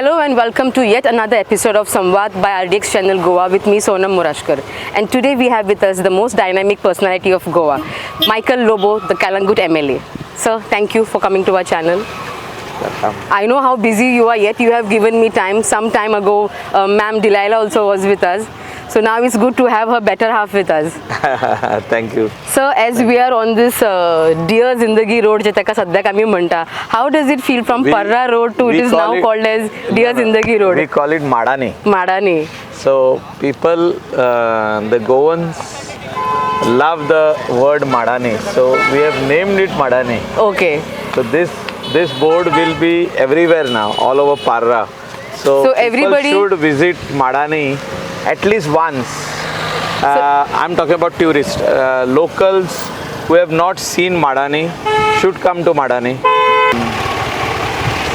Hello and welcome to yet another episode of Samvad by RDX Channel Goa with me Sonam and today we have with us the most dynamic personality of Goa, Michael Lobo, the Kalangut MLA. Sir, thank you for coming to our channel. Welcome. I know how busy you are, yet you have given me time. Some time ago, Ma'am Delilah also was with us. So now it's good to have her better half with us. Thank you. Sir, as we are on this Dear Zindagi Road, how does it feel from Parra Road to it is now called as Dear Zindagi Road? We call it Madani. Madani. So people, the Goans love the word Madani. So we have named it Madani. Okay. So this board will be everywhere now, all over Parra. So everybody should visit Madani at least once. I'm talking about tourists. Locals who have not seen Madani should come to Madani.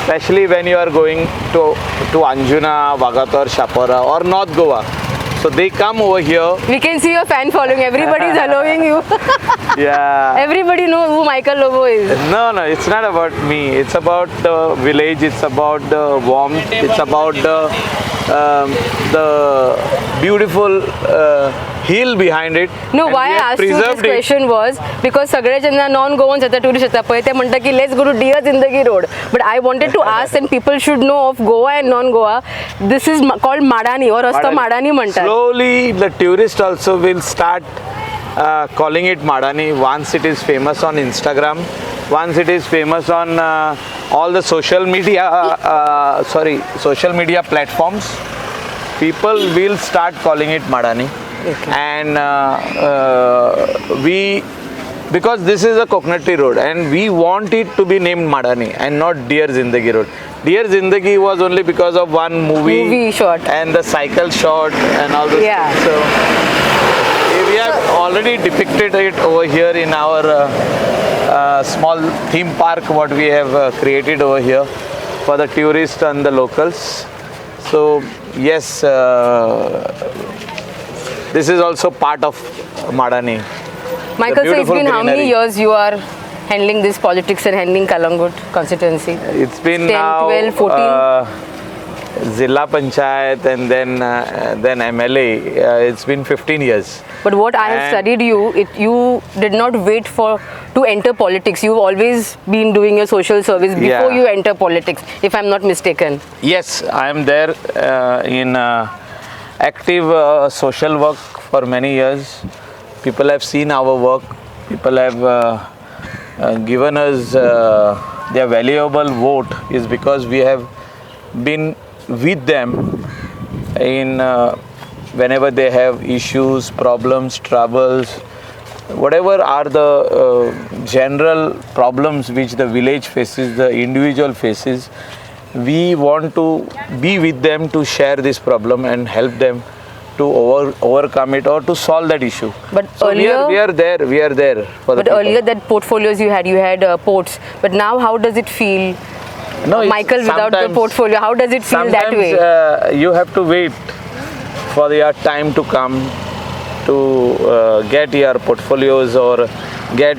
Especially when you are going to Anjuna, Vagator, Shapora or North Goa. So they come over here. We can see your fan following. Everybody is following you. Yeah. Everybody knows who Michael Lobo is. No, it's not about me. It's about the village. It's about the warmth. It's about the beautiful hill behind it. No, why I asked you this question was because सगळे ज्यांना non-Goans येतात tourist येतात पळय ते म्हणतात की let's go to Dear Zindagi Road. But I wanted to ask and people should know of Goa and non-Goa. This is called Madani or रस्ता Madani म्हणतात. Slowly the tourists also will start calling it Madani once it is famous on Instagram, once it is famous on all the social media platforms. People will start calling it Madani. Okay. And because this is a coconut road and we want it to be named Madani and not Dear Zindagi Road. Dear Zindagi was only because of one movie shot and the cycle shot and all those things. So we have already depicted it over here in our small theme park what we have created over here for the tourists and the locals. So yes, this is also part of Madani. Michael, so it's been how many years you are handling this politics and handling Kalangut constituency? It's been 10, now 12, 14? Zilla Panchayat and then MLA. It's been 15 years. But what I have studied you did not wait to enter politics. You've always been doing your social service before you enter politics, if I'm not mistaken. Yes, I am there in active social work for many years. People have seen our work. People have given us their valuable vote is because we have been with them in whenever they have issues, problems, troubles, whatever are the general problems which the village faces, the individual faces. We want to be with them to share this problem and help them to overcome it or to solve that issue. But so earlier we are there for the people. Earlier that portfolios you had ports. But now how does it feel? No, Michael without the portfolio, how does it feel that way? You have to wait for your time to come to get your portfolios or get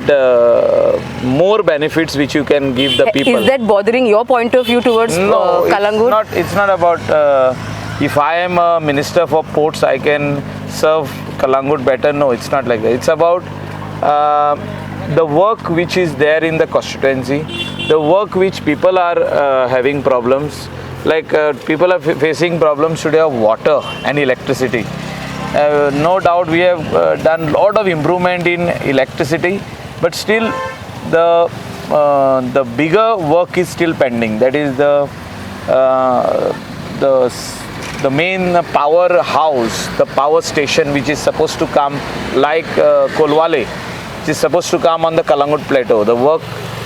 more benefits which you can give the people. Is that bothering your point of view towards Kalangut? It's not about if I am a minister for ports, I can serve Kalangut better. No, it's not like that. It's about the work which is there in the constituency, the work which people are having problems, like people are facing problems today of water and electricity. No doubt we have done a lot of improvement in electricity, but still the bigger work is still pending. That is the main powerhouse, the power station which is supposed to come like Kolwale. Is supposed to come on the Kalangut plateau. The work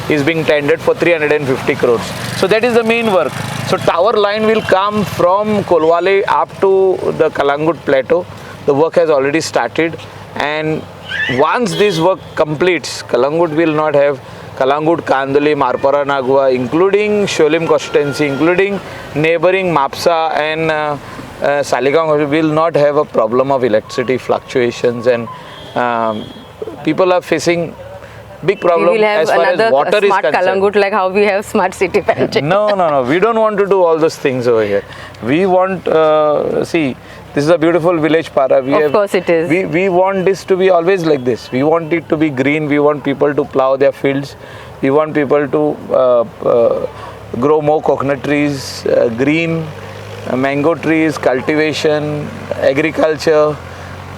is being tendered for 350 crores. So that is the main work. So tower line will come from Kolwale up to the Kalangut plateau. The work has already started, and once this work completes, Kalangut will not have Kalangut, Kandali, Marpara, Nagua, including Sholim constituency, including neighboring Mapsa and Saligang will not have a problem of electricity fluctuations, and people are facing big We problem will have as far as another water is smart concerned. Kalangut like how we have smart city Panchayat. No. We don't want to do all those things over here. We want, see, this is a beautiful village para. Of course it is. We want this to be always like this. We want it to be green. We want people to plow their fields. We want people to grow more coconut trees, green, mango trees, cultivation, agriculture.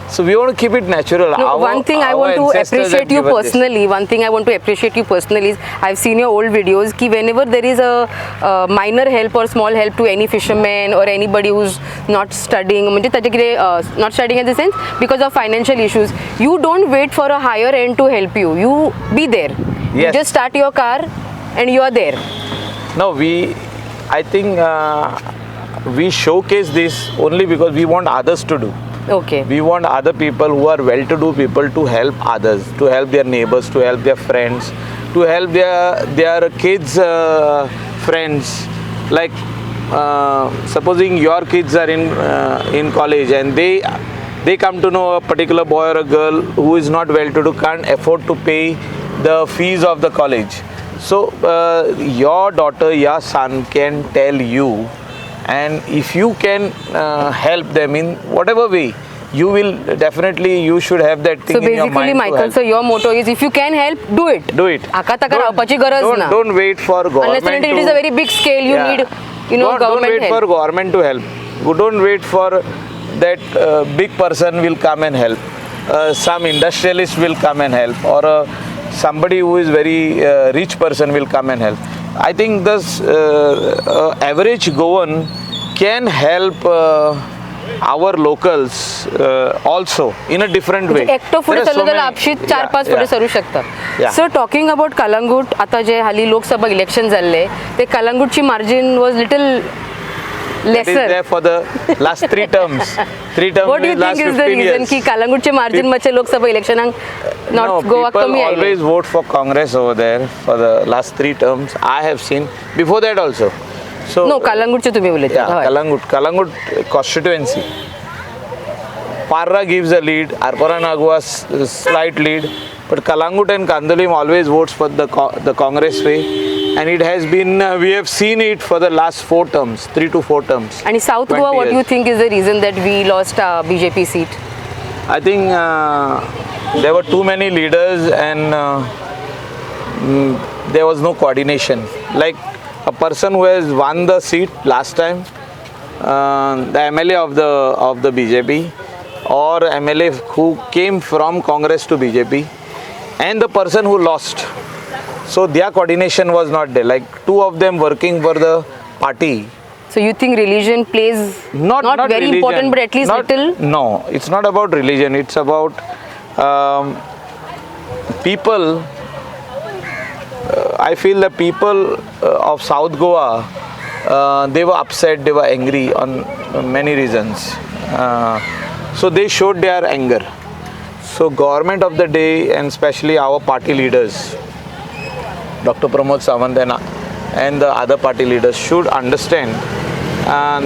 So we want to keep it natural. No, one thing I want to appreciate you personally. One thing I want to appreciate you personally is I've seen your old videos. Ki whenever there is a minor help or small help to any fisherman or anybody who's not studying, म्हणजे त्याच्याकडे, not studying in the sense because of financial issues, you don't wait for a higher end to help you. You be there. You Yes. just start your car and you are there. No, I think we showcase this only because we want others to do. Okay. We want other people who are well-to-do people to help others, to help their neighbors, to help their friends, to help their kids' friends. Like supposing your kids are in college and they come to know a particular boy or a girl who is not well-to-do, can't afford to pay the fees of the college. So your daughter, your son can tell you. And if you can help them in whatever way, you should have that thing So in your mind. basically, to Michael, help. so your motto is if you can help, do it. Do it. Akataka रावपाची गरज ना. Don't wait for government. Unless and until it is a very big scale, you Yeah. need, Don't government wait help. for government to help. Don't wait for that big person will come and help. Some industrialist will come and help, or somebody who is very rich person will come and help. I think this average Goan can help our locals also in a different way. एकटं पुढे There are so चाललं तर many- आपशी 4-5 Yeah, पुढे yeah. सरू शकतं. Yeah. Sir talking about Calangute, आता जे हल्ली लोकसभा इलेक्शन झाले ते कलंगूटची margin was little It is lesser. there for the last 3 terms. 3 terms What do you means last think is the 15 reason years. की कलंगूटचे मार्जिन मध्ये लोकसभा इलेक्शनाक No, नॉट गोवा people कमी आहे? always vote for Congress over there for the last 3 terms. I have seen before that also. So no कलंगूटचे तुम्ही बोलले. yeah, Kalangut constituency. Parra gives a lead, Arpara Nagua slight lead, but Kalangut and Kandalim always votes for the Congress way, and it has been we have seen it for the last 4 terms, 3 to 4 terms. आणि south 20 Goa, what do you years. think is the reason that we lost BJP seat? I think there were too many leaders and there was no coordination. Like a person who has won the seat last time, the MLA of the BJP, or MLA who came from Congress to BJP, and the person who lost. So their coordination was not there. Like 2 of them working for the party. So you think religion plays Not very religion. important, but at least little? No, it's not about religion. It's about people. I feel the people of South Goa, they were upset, they were angry on many reasons. So they showed their anger. So government of the day, and especially our party leaders, Dr. Pramod Samvad and the other party leaders should understand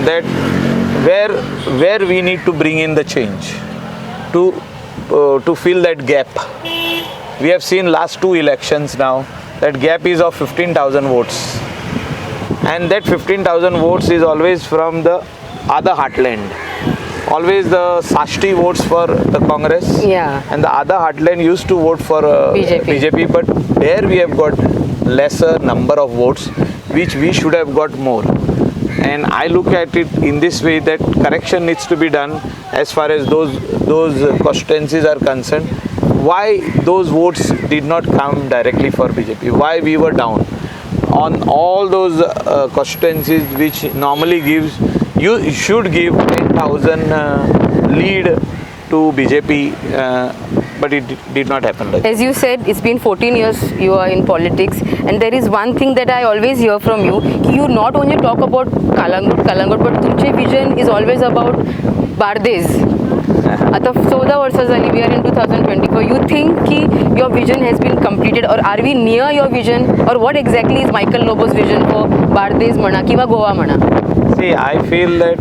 that where we need to bring in the change to fill that gap. We have seen last 2 elections now, that gap is of 15,000 votes, and that 15,000 votes is always from the other heartland. Always the Sashti votes for the Congress, Yeah. and the other heartland used to vote for BJP, but there we have got lesser number of votes, which we should have got more. And I look at it in this way, that correction needs to be done as far as those constituencies are concerned. Why those votes did not come directly for BJP? Why we were down on all those constituencies which normally gives, you should give 10,000 lead to BJP, but it did not happen. As you said, it's been 14 years you are in politics, and there is one thing that I always hear from you, you not only talk about Kalangut, but तुमचे vision is always about Bardes. आता 14 वर्ष झाली, we are in 2024. You think ki your vision has been completed, or are we near your vision, or what exactly is Michael Lobo's vision for Bardes म्हणा किंवा गोवा म्हणा? See, I feel that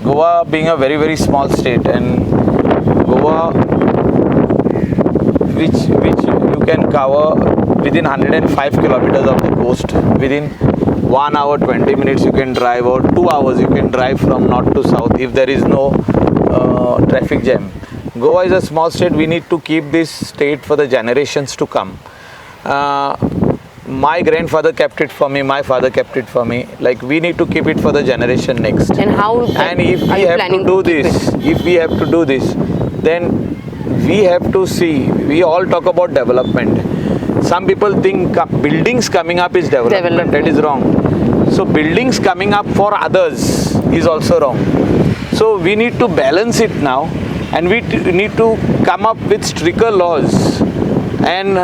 Goa being a very, very small state, and Goa which you can cover within 105 kilometers of the coast. Within 1 hour 20 minutes you can drive, or 2 hours you can drive from north to south if there is no traffic jam. Goa is a small state. We need to keep this state for the generations to come. My grandfather kept it for me, my father kept it for me. Like, we need to keep it for the generation next. And how? And if are we you have to planning do keep this, it? if we have to do this, then we have to see. We all talk about development. Some people think buildings coming up is development. That is wrong. So buildings coming up for others is also wrong. So we need to balance it now, and we need to come up with stricter laws and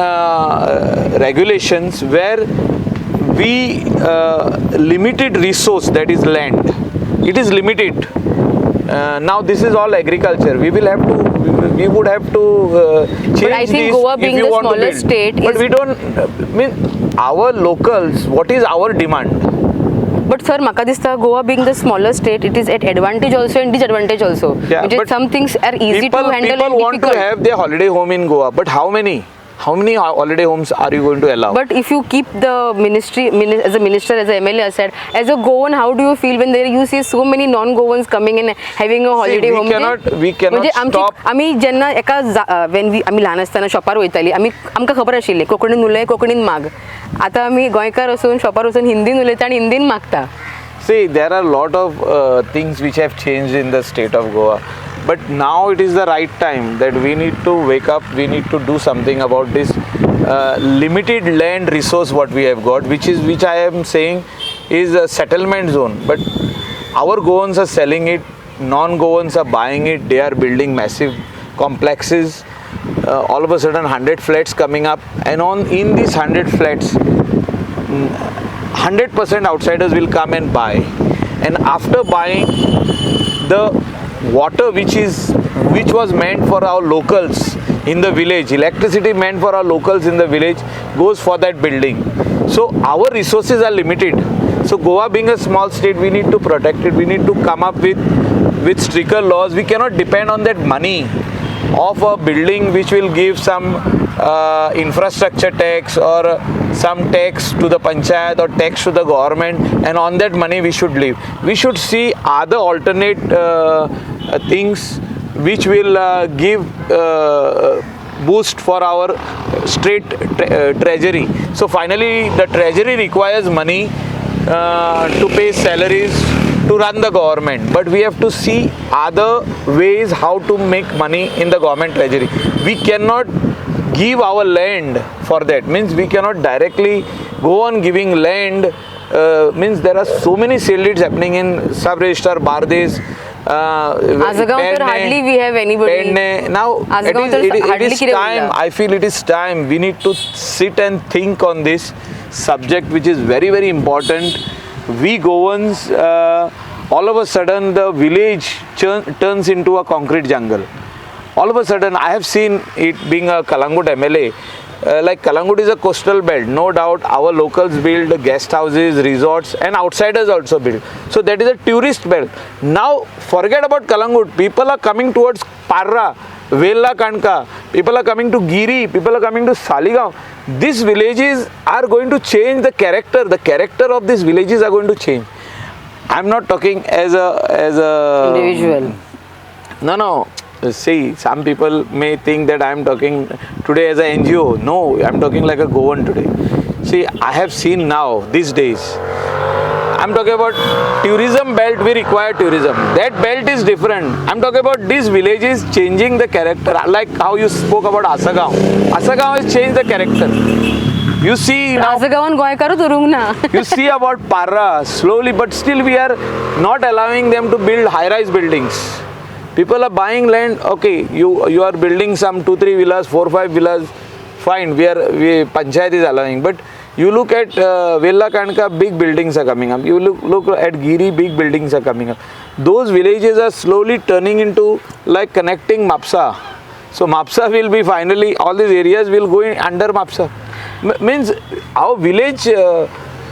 regulations where we limited resource, that is land. It is limited. Now this is all agriculture. We would have to change. But I think this Goa if being you the want to smallest build. state But is- we don't mean our locals. What is our demand? But sir, Maka dista Goa being the smaller state, it is at advantage also and disadvantage also. Yeah, Which is but some things are easy People to handle and want difficult. to have their holiday home in Goa, but how many? How many holiday homes are you going to allow? But if you keep the ministry, as a minister, as a MLA said, as a Goan, how do you feel when there you see so many non-Goans coming and having a holiday we home? we cannot stop. आम्ही जेन्ना एका when we आम्ही लहान असताना शॉपार वयताली आमकां खबर आशिल्लें कोंकणीन उलय कोंकणीन माग. आता आम्ही गोंयकार वचून शॉपार वचून हिंदीन उलयता आनी हिंदीन मागता. See, there are a lot of things which have changed in the state of Goa. But now it is the right time that we need to wake up, we need to do something about this limited land resource what we have got, which I am saying is a settlement zone. But our Goans are selling it, non-Goans are buying it, they are building massive complexes. All of a sudden 100 flats coming up, and in these 100 flats, 100% outsiders will come and buy. And after buying, the water which was meant for our locals in the village, electricity meant for our locals in the village, goes for that building. So our resources are limited. So Goa being a small state, we need to protect it. We need to come up with stricter laws. We cannot depend on that money of a building which will give some infrastructure tax or some tax to the panchayat or tax to the government, and on that money we should live. We should see other alternate things which will give boost for our state treasury. So finally the treasury requires money to pay salaries to run the government, but we have to see other ways how to make money in the government treasury. We cannot give our land for that. Means we cannot directly go on giving land. Means there are so many sale deeds happening in sub-register, Bardes, Azagaon, hardly we have anybody. Now it is time. I feel it is time. We need to sit and think on this subject, which is very, very important. We Goans, all of a sudden the village turns into a concrete jungle. All of a sudden, I have seen it being a Kalangut MLA. Like Kalangut is a coastal belt, no doubt. Our locals build guest houses, resorts, and outsiders also build. So that is a tourist belt. Now forget about Kalangut. People are coming towards Parra, Vella Kanka. People are coming to Giri. People are coming to Saligaon. These villages are going to change the character. The character of these villages are going to change. I am not talking as a individual. No. See, some people may think that I am talking today as an NGO. No, I am talking like a Goan today. See, I have seen now, these days, I am talking about tourism belt, we require tourism. That belt is different. I am talking about these villages changing the character, like how you spoke about Asagaon. Asagaon has changed the character. You see now, you see about Parra, slowly, but still we are not allowing them to build high-rise buildings. People are buying land. Okay, you are building some 2-3 villas, 4-5 villas. Fine, Panchayat is allowing. But you look at Vella Kanka, big buildings are coming up. You look at Giri, big buildings are coming up. Those villages are slowly turning into like connecting Mapsa. So Mapsa will be finally, all these areas will go in under Mapsa. Means our village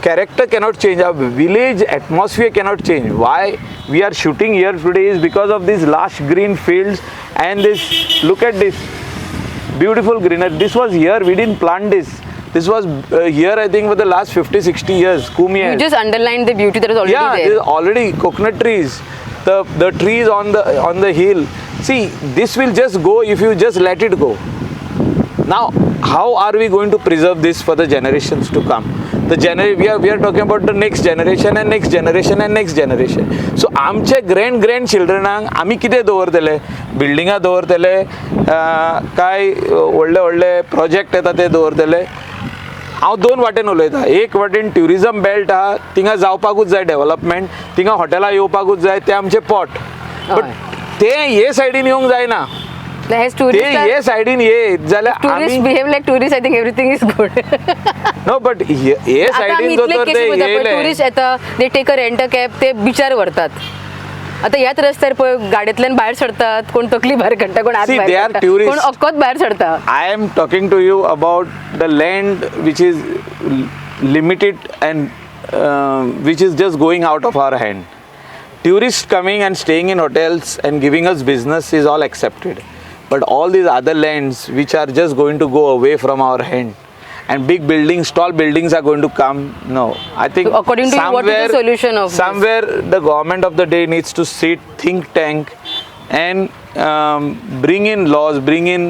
character cannot change, our village atmosphere cannot change. Why we are shooting here today is because of these lush green fields and this, look at this, beautiful greenery. This was here, we didn't plant this. This was here, I think, for the last 50-60 years. Kumi You just underlined the beauty that is already yeah, there. there's already coconut trees, the trees on the hill. See, this will just go if you just let it go. Now, how are we going to preserve this for the generations to come? We are talking about the next generation and next generation and next generation. So, आमचे grandchildrenक आमी कितें दवरतले? बिल्डिंगा दवरतले, काय व्हडले project येता ते दवरतले. हांव दोन वाटेन उलयतां. एक वाटेन ट्युरिजम बेल्ट आहा, थिंगा जावपाकूच जाय डेव्हलपमेंट, थिंगा हॉटेलां येवपाकूच जाय, ते आमचे पोट. बट ते हे सायडीन येवंक जायना. ये सायडीन येत जाल्यार tourists behave like tourists, I think everything is good. No but हे सायडीन जर ते येयले टुरिस्ट येता, they take a rent a cab, ते बिचार व्हरतात. आता ह्याच रस्त्यार पळय गाडयेंतल्यान भायर सरतात, कोण तकली भायर काडटा, कोण हात भायर काडटा, कोण अक्कोच भायर सरता. I am talking to you about the land which is limited and which is just going out of our hand. Tourists coming and staying in hotels and giving us business is all accepted. But all these other lands which are just going to go away from our hand, and big buildings, tall buildings are going to come. No, I think So according to you, what is the solution of somewhere the government of the day needs to sit, think tank, and bring in laws, bring in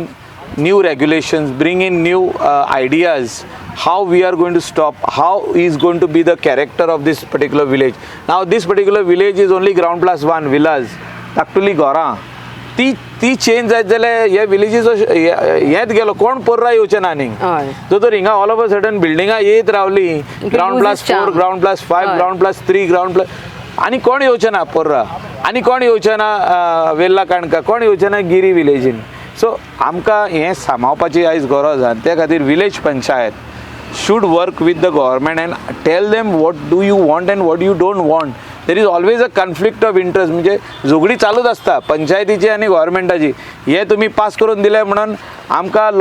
new regulations, bring in new ideas. How we are going to stop? How is going to be the character of this particular village? Now, this particular village is only ground plus one villas. Actually, Gora. ती change जायत जाल्यार ह्या विलेजीचो हेच गेलो, कोण पोर्रा येवचे ना न्ही. तर हिंगा ऑल ऑफ अ सडन बिल्डिंगां येत रावली, ground plus 4, ground plus 5, ground plus 3, ground plus, आनी कोण येवचे ना पोर्रा, आनी कोण येवचे ना वेल्ला काणका, कोण येवचे ना गिरी विलेजीन. सो आमकां हें सांबाळपाची आयज गरज आहा. त्या खातीर village panchayat should work with the government and tell them what do you want and what you don't want. There is always a conflict of interest. म्हणजे झगडी चालूच आसता पंचायतीची आनी गव्हर्मेंटाची. हे तुमी पास करून दिले म्हणून आमकां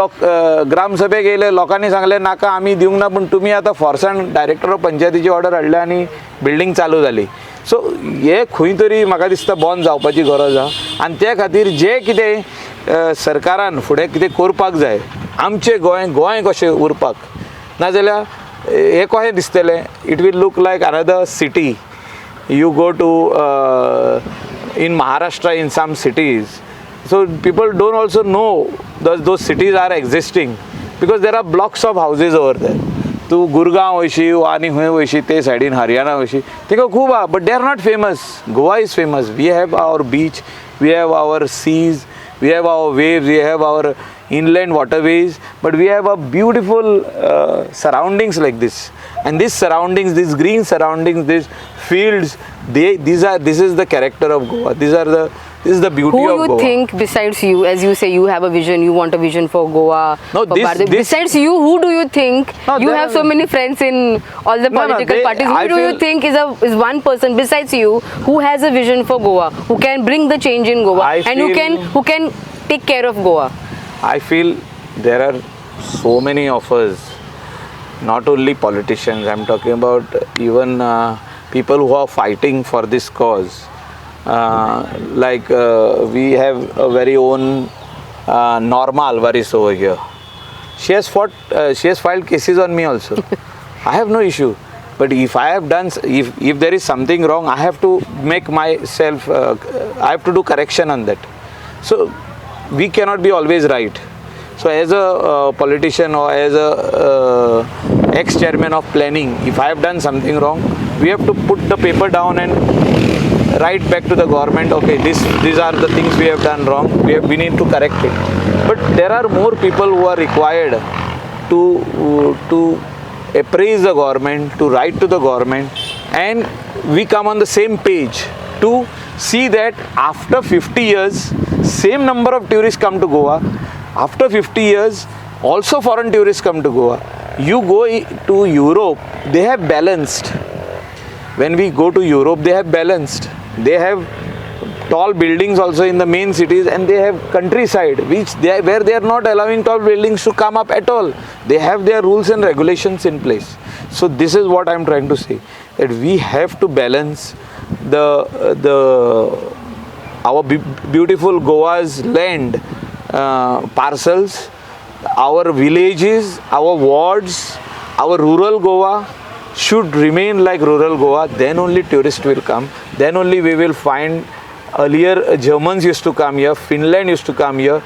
ग्रामसभेक येयले, लोकांनी सांगले नाका आमी दिवंक ना, पूण तुमी आतां फोर्सान डायरेक्टर ऑफ पंचायतीची ऑर्डर हाडले आनी बिल्डींग चालू जाली. सो हे खंय तरी म्हाका दिसता बंद जावपाची गरज आहा. आनी त्या खातीर जे कितें सरकारान फुडें कितें करपाक जाय, आमचें गोंय कशें उरपाक, नाजाल्यार हे कशें दिसतलें, it will look like another city. You go to in Maharashtra in some cities, so people don't also know those cities are existing because there are blocks of houses over there. तू गुरगांव वयशी आनी खंय वयशी ते सायडीन हरियाणा वयशी तिका खूब आहा, but they are not famous. Goa is famous. We have our beach, we have our seas, we have our waves, we have our inland waterways, but we have a beautiful surroundings like this. And these surroundings, these green surroundings, these fields, this is the character of Goa. This is the beauty of Goa. Who you think besides you, as you say, you have a vision, you want a vision for Goa? No, besides you, who do you think? No, you have so many friends in all the political parties. Who do you think is one person besides you who has a vision for Goa, who can bring the change in Goa, and who can take care of Goa? I feel there are so many of us, not only politicians, I'm talking about even people who are fighting for this cause. We have a very own Norma Alvarez over here. She has filed cases on me also. I have no issue. But if I have done, if there is something wrong, I have to make myself, I have to do correction on that. So we cannot be always right. So as a politician or as a ex-chairman of planning, if I have done something wrong, we have to put the paper down and write back to the government, okay, these are the things we have done wrong, we need to correct it. But there are more people who are required to appraise the government, to write to the government, and we come on the same page to see that after 50 years, same number of tourists come to Goa. After 50 years, also foreign tourists come to Goa. You go to Europe, they have balanced. When we go to Europe, they have balanced. They have tall buildings also in the main cities, and they have countryside, where they are not allowing tall buildings to come up at all. They have their rules and regulations in place. So this is what I am trying to say, that we have to balance our beautiful Goa's land parcels our villages, our wards, our rural Goa should remain like rural Goa. Then only tourists will come. Then only we will find. Earlier Germans used to come here, Finland used to come here,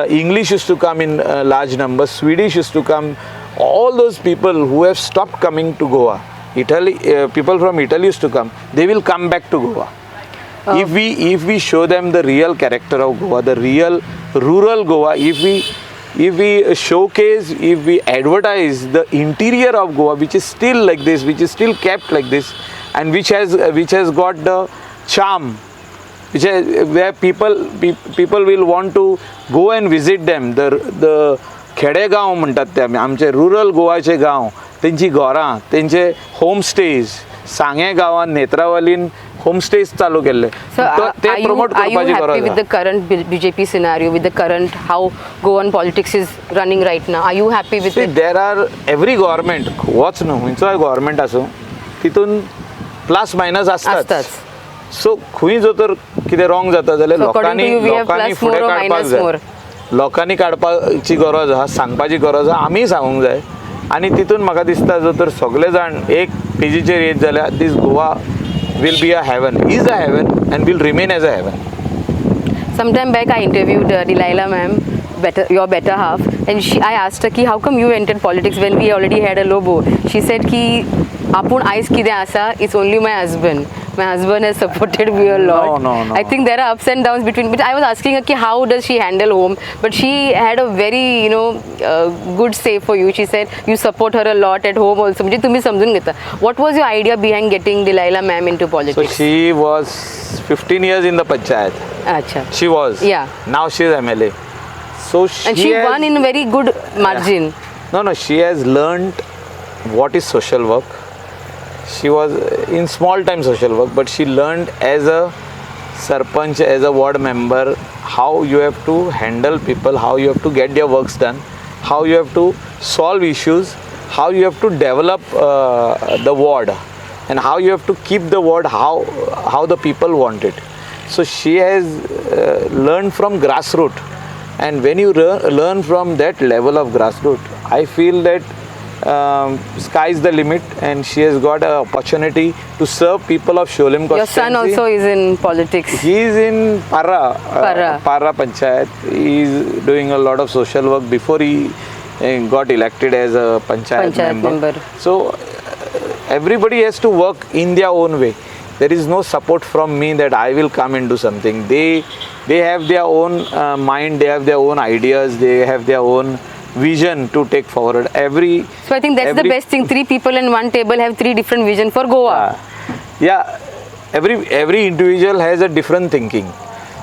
English used to come in large numbers, Swedish used to come. All those people who have stopped coming to Goa, Italy, people from Italy used to come. They will come back to Goa. If we show them the real character of Goa, the real rural Goa, if we showcase, if we advertise the interior of Goa, which is still like this, which is still kept like this, and which has got the charm, where people will want to go and visit them. The खेडेगांव म्हणतात ते आमचे rural गोवाचे गांव, तेंची घरां, तेंचे homestays, सांगे गांवांत नेत्रावलीन homestays चालू केल्ले. ते प्रमोट करपाची गरज. Are you happy with the current BJP scenario, with the current how Goan politics is running right now? Are you happy with it? There are every government, what's no, खंयचोय government आसूं, तितून plus minus आसताच. सो खंय जो तर कितें wrong जाता जाल्यार लोकांनी फुडें काडपाक जाय. लोकांनी काडपाची गरज आहा, सांगपाची गरज आहा, आमी सांगूंक जाय. आनी तितून म्हाका दिसता जो तर सगळे जाण एक पेजीचेर येत जाल्यार दीस Goa will be a heaven, is a heaven and will remain as a heaven. Sometime back I interviewed Delilah ma'am, your better half, and I asked her ki how come you entered politics when we already had a Lobo. She said ki apun eyes kide asa, it's only my husband. My husband has supported me a lot. No. I think there are ups and downs between. But I was asking her ki how does she handle home? But she had a very good say for you. She said you support her a lot at home also. म्हणजे तुम्ही समजून घेता. What was your idea behind getting Delilah ma'am into politics? So she was 15 years in the panchayat. Acha. She was. Yeah. Now she is MLA. So she won in a very good margin. Yeah. No. She has learned what is social work. She was in small time social work, but she learned as a sarpanch, as a ward member, how you have to handle people, how you have to get their works done, how you have to solve issues, how you have to develop the ward, and how you have to keep the ward how the people want it. So she has learned from grassroots, and when you learn from that level of grassroots, I feel that sky is the limit, and she has got an opportunity to serve people of Sholim constituency. Your son also is in politics. He is in Parra Panchayat. He is doing a lot of social work before he got elected as a Panchayat member. So everybody has to work in their own way. There is no support from me that I will come and do something. They have their own mind, they have their own ideas, they have their own vision to take forward. So I think that's the best thing. 3 people in one table have 3 different visions for Goa. Every individual has a different thinking.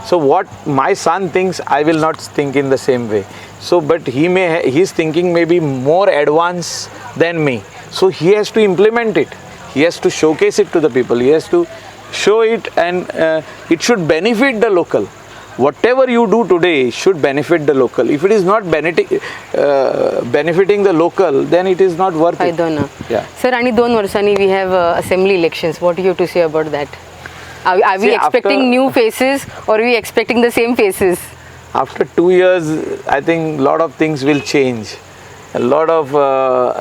So what my son thinks, I will not think in the same way. So but his thinking may be more advanced than me. So he has to implement it. He has to showcase it to the people. He has to show it, and it should benefit the local. Whatever you do today should benefit the local. If it is not benefiting the local, then it is not worth it. Yeah. Sir, आणि 2 वर्षांनी we have assembly elections. What do you have to say about that? Are we expecting new faces, or are we expecting the same faces? After 2 years, I think a lot of things will change. A lot of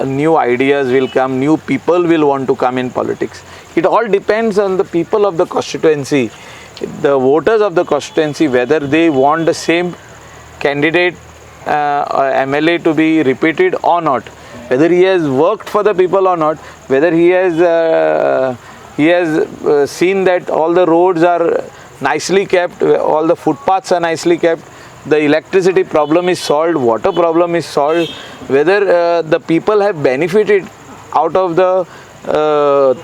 new ideas will come. New people will want to come in politics. It all depends on the people of the constituency, the voters of the constituency, whether they want the same candidate MLA to be repeated or not, whether he has worked for the people or not, whether he has seen that all the roads are nicely kept, all the footpaths are nicely kept, the electricity problem is solved, water problem is solved, whether the people have benefited out of the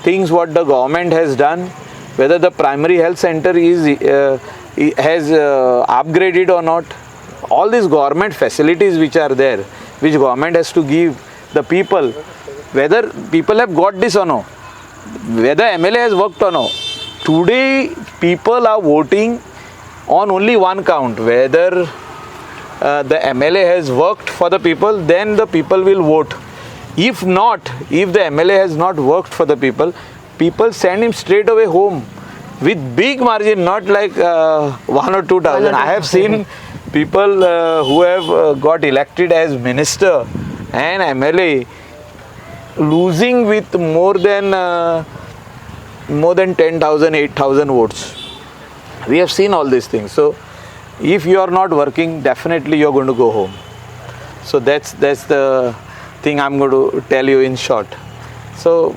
things what the government has done, whether the primary health center has upgraded or not. All these government facilities which are there, which government has to give the people, whether people have got this or no, whether MLA has worked or no. Today people are voting on only one count, whether the MLA has worked for the people, then the people will vote. If not, if the MLA has not worked for the people send him straight away home with big margin, not like 1 or 2,000. I have seen people who have got elected as minister and MLA losing with more than 10,000, 8,000 votes. We have seen all these things. So if you are not working, definitely you are going to go home. So that's the thing I'm going to tell you in short. So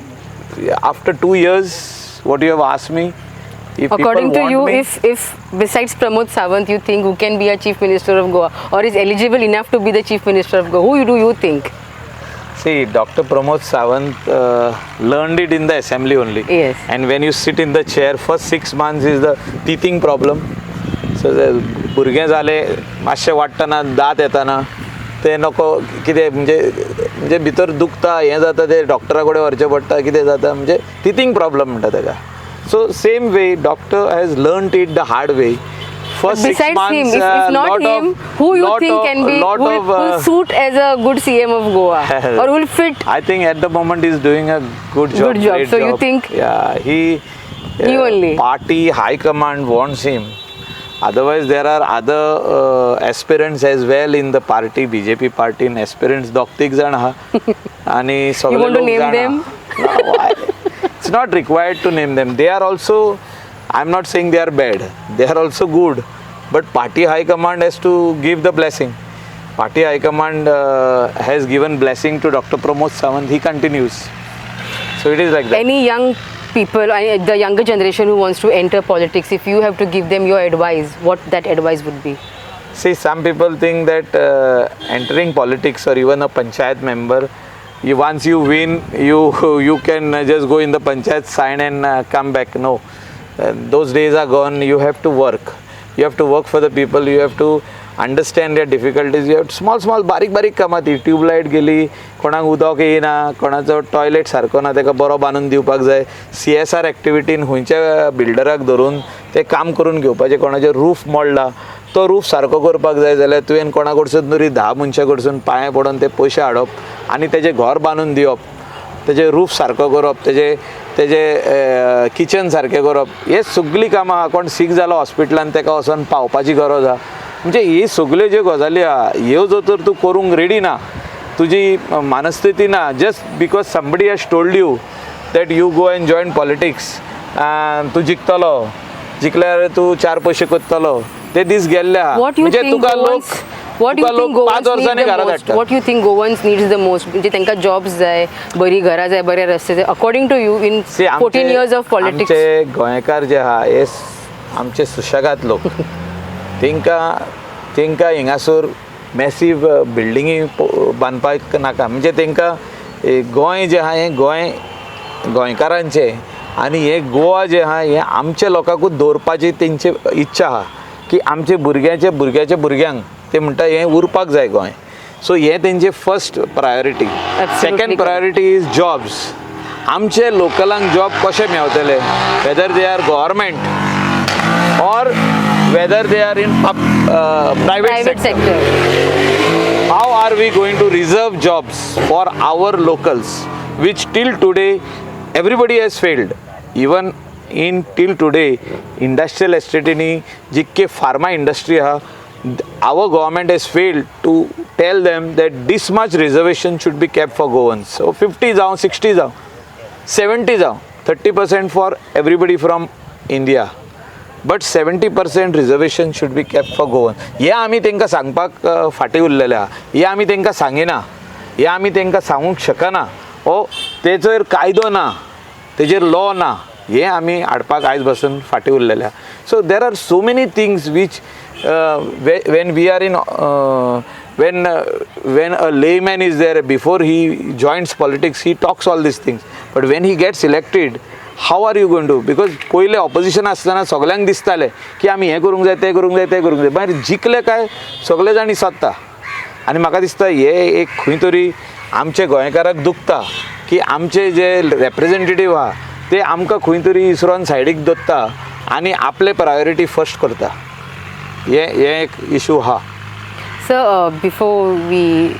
after 2 years, what you have asked me, if According people to you, want me, if besides Pramod Sawant, you think who can be a chief minister of Goa or is eligible enough to be the chief minister of Goa, who do you think? see, Dr. Pramod Sawant learned it in the assembly only. Yes. And when you sit in the chair, first 6 months is the teething problem. So भुरगे जाले मातशें वाडटना दात येताना ते नको कितें म्हणजे भितर दुखता हें जाता ते डॉक्टरा कडेन व्हरचें पडटा कितें जाता म्हणजे teething problem म्हणटा ताका. So same way doctor has learnt it the hard way. First 6 Besides months, him, if not him, who you think can be, who will suit as a good CM of Goa or will fit? I think at the moment he's doing a good job. Good job. Great So you job. think Yeah, he only. Party high command wants him. Otherwise, there are other aspirants as well in the party, BJP party. In aspirants, दोग-तीग जाण आहा. आणि You सगळे want to लोक name जाण them? आहा. No, it's not required to name them. They are also, I'm not saying they are bad. They are also good. But party high command has to give the blessing. Party high command has given blessing to Dr. Pramod Sawant. He continues. So it is like that. Any young people, the younger generation who wants to enter politics, if you have to give them your advice, what that advice would be? See, some people think that entering politics or even a panchayat member, once you win, you can just go in the panchayat, sign and come back. No, those days are gone. You have to work. You have to work for the people. You have to understand their difficulties. You have small बारीक कामां ती tubelight गेली, कोणाक उदक येना, कोणाचो toilet सारको ना ताका बरो बांदून दिवपाक जाय. CSR एक्टिविटीन खंयच्या बिल्डराक धरून ते काम करून घेवपाचें. कोणाचें रूफ मोडला, तो रूफ सारको करपाक जाय जाल्यार तुवें कोणा कडसून तरी 10 मनशां कडसून पांयां पडोन ते पयशे हाडप आनी तेजें घर बांदून दिवप, तेजें रूफ सारको करप, तेजें किचन सारकें करप. हे सगळीं कामां आहा. कोण सीक जालो हॉस्पिटलान ताका वचोन पावपाची गरज आहा. म्हणजे ही सगल्यो ज्यो गजाली आहा ह्यो जर तर तूं करूंक रेडी ना, तुजी मनस्थिती ना, just because somebody has told you that you go and join politics, तूं जिखतलो, जिखल्यार तूं 4 पयशे करतलो, ते दीस गेल्ले आहा. म्हणजे तुका लोक What do you think Goans 5 वर्सांनी need the घरात most? हाडटा. What you think Goans needs the most? म्हणजे तांकां जॉब्स जाय, बरी घरां जाय, बरे रस्ते जाय. According to you, in 14 years of politics, आमचे गोंयकार जे आहा हे आमचे सुशेगाद लोक. तेंकां हिंगासर मॅसीव बिल्डिंगी बांदपाक नाका. म्हणजे तेंकां गोंय जें आहा हें गोंयकारांचें आनी हें गोवा जें आहा हें आमच्या लोकांकूच दवरपाची तेंची इच्छा आहा की आमच्या भुरग्यांक ते म्हणटा हें उरपाक जाय गोंय. सो हें तेंचें first priority. Second priority is jobs. आमचे लोकलांक जॉब कशे मेळटले, वेदर दे आर गव्हर्मेंट और whether they are in private sector. How are we going to reserve jobs for our locals, which till today everybody has failed. Even in till today industrial estate ni jikke pharma industry ha, our government has failed to tell them that this much reservation should be kept for Goans. So 50 जाव, 60 जाव, 70 जाव, 30% for everybody from India. But 70% reservation should be kept for Goan. हे आमी तेंकां सांगपाक फाटीं उरलेले आहा. हे आमी तेंकां सांगिना, हे आमी तेंकां सांगूंक शकना. तेचेर कायदो ना, तेजेर लॉ ना, हे आमी हाडपाक आयज बसून फाटीं उरलेले आहा. So there are so many things which when we are in when a layman is there, before he joins politics he talks all these things, but when he gets elected, how are you going to? Because पहिले opposition आसतना सगळ्यांक दिसताले की आमी हें करूंक जाय, तें करूंक जाय, तें करूंक जाय. मागीर जिखले काय सगळे जाणी सत्ता. आनी म्हाका दिसता हे एक खंय तरी आमचे गोंयकाराक दुखता की आमचे जे रेप्रेजेंटेटीव आहा ते आमकां खंय तरी इसरोन सायडीक दवरता आनी आपले प्रायोरिटी फर्स्ट करता. हे एक इशू आहा. Sir, before we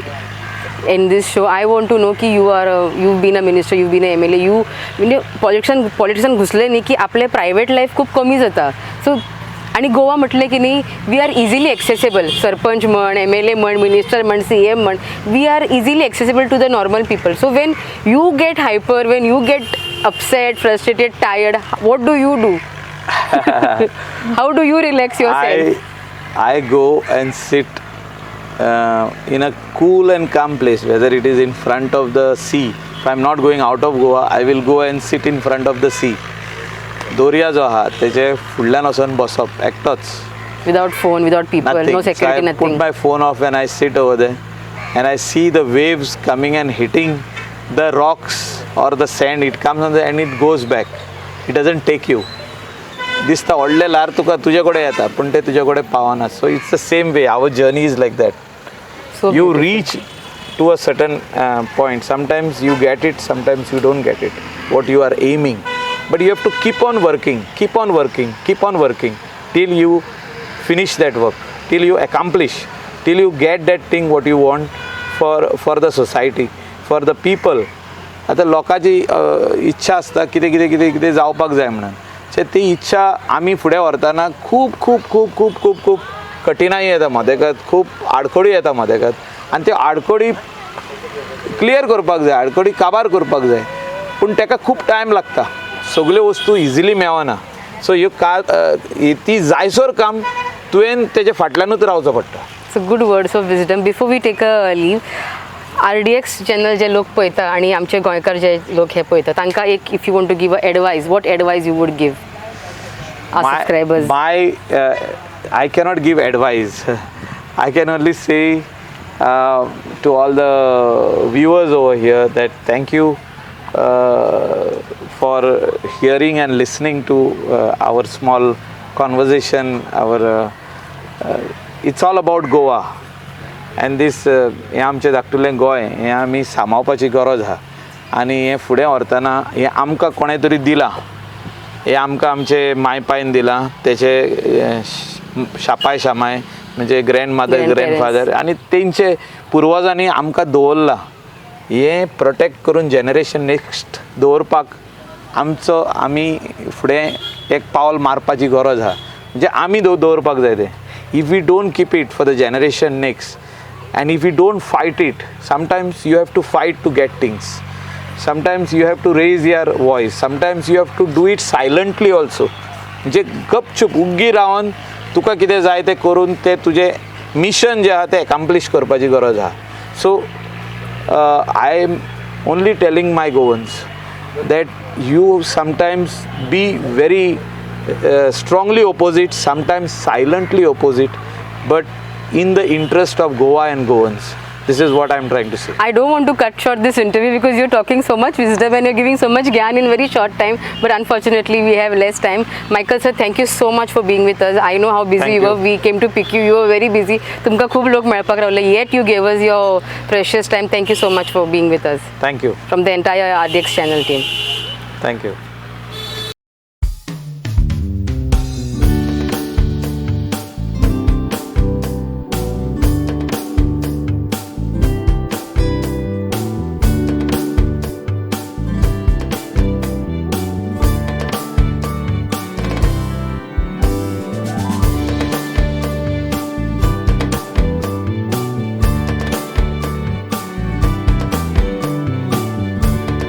end this show, I want to know की you've been a minister, you've been a MLA, म्हणजे पॉलिटिशन घुसले न्ही की आपले प्रायवेट लाईफ खूप कमी जाता. सो आणि गोवा म्हटलं की नाही, we are easily accessible. Sarpanch म्हण, MLA म्हण, मिनिस्टर म्हण, CM म्हण, we are easily accessible to the normal people. So when you get hyper, when you get upset, frustrated, tired, what do you do? How do you relax yourself? I go and sit in a cool and calm place, whether it is in front of the sea. If I'm not going out of Goa, I will go and sit in front of the sea. दोर्या जो आहा तेजे फुडल्यान वचून बसप एकटोच. Without phone, without people, Nothing. no security, so I nothing. put my phone off and I sit over there and I see the waves coming and hitting the rocks or the sand. It comes on the and it goes back. It doesn't take you. दिसता व्हडले लार तुका तुजे कडेन येता पूण ते तुजे कडेन पावना. So it's the same way. Our journey is like that. So You beautiful. reach to a certain point. Sometimes you get it, sometimes you don't get it. What you are aiming. But you have to keep on working, keep on working, keep on working till you finish that work, till you accomplish, till you get that thing what you want for the society, for the people. आता लोकांची इच्छा आसता कितें कितें कितें कितें जावपाक जाय म्हणून. ती इच्छा आमी फुडें व्हरतना खूब खूब खूब खूब खूब खूब कठिनाई येता मदेकात, खूब आडखडी येता मदेकात आनी त्यो आडखडी क्लियर करपाक जाय, आडखडी काबार करपाक जाय पूण ताका खूब टायम लागता. सगल्यो वस्तू इजिली मेळना. सो ह्यो ती जायसर काम तुवें तेजे फाटल्यानूच रावचो पडटा. So good words of wisdom. Before we take a leave, RDX channel जे लोक पळयता आणि आमचे गोंयकार जे लोक हे पळयता तांकां एक, if you want to give a advice, what advice you would give our subscribers? I cannot give advice. I can only say to all the viewers over here that thank you for hearing and listening to our small conversation. It's all about Goa. And this हें आमचें धाकटुलें गोंय हें आमी सांबाळपाची गरज आहा आनी हें फुडें व्हरतना हें आमकां कोणें तरी दिलां. हें आमकां आमचे माय पायन दिलां, तेचे शापाय शामाय म्हणजे ग्रँडमदर ग्रँडफादर आनी तेंचे पुर्वजांनी आमकां दवरलां. हें प्रोटेक्ट करून जनरेशन नेक्स्ट दवरपाक आमी फुडें एक पावल मारपाची गरज आहा. म्हणजे आमी दवरपाक जाय तें. If we don't keep it for the generation next and if you don't fight it, sometimes you have to fight to get things. Sometimes you have to raise your voice. Sometimes you have to do it silently also. म्हणजे गपचूप उग्गी रावन तुका कितें जाय तें करून ते तुजे मिशन जे आहा तें accomplish करपाची गरज आहा. So I am only telling my Goans that you sometimes be very strongly opposite, sometimes silently opposite, but in the interest of Goa and Goans. This is what I am trying to say. I don't want to cut short this interview because you're talking so much wisdom and you're giving so much gyan in very short time, but unfortunately we have less time. Michael sir, thank you so much for being with us. I know how busy you were. We came to pick you. You were very busy. तुमकां खूब लोक मेळपाक रावले, yet you gave us your precious time. Thank you so much for being with us. Thank you. From the entire RDX channel team. Thank you.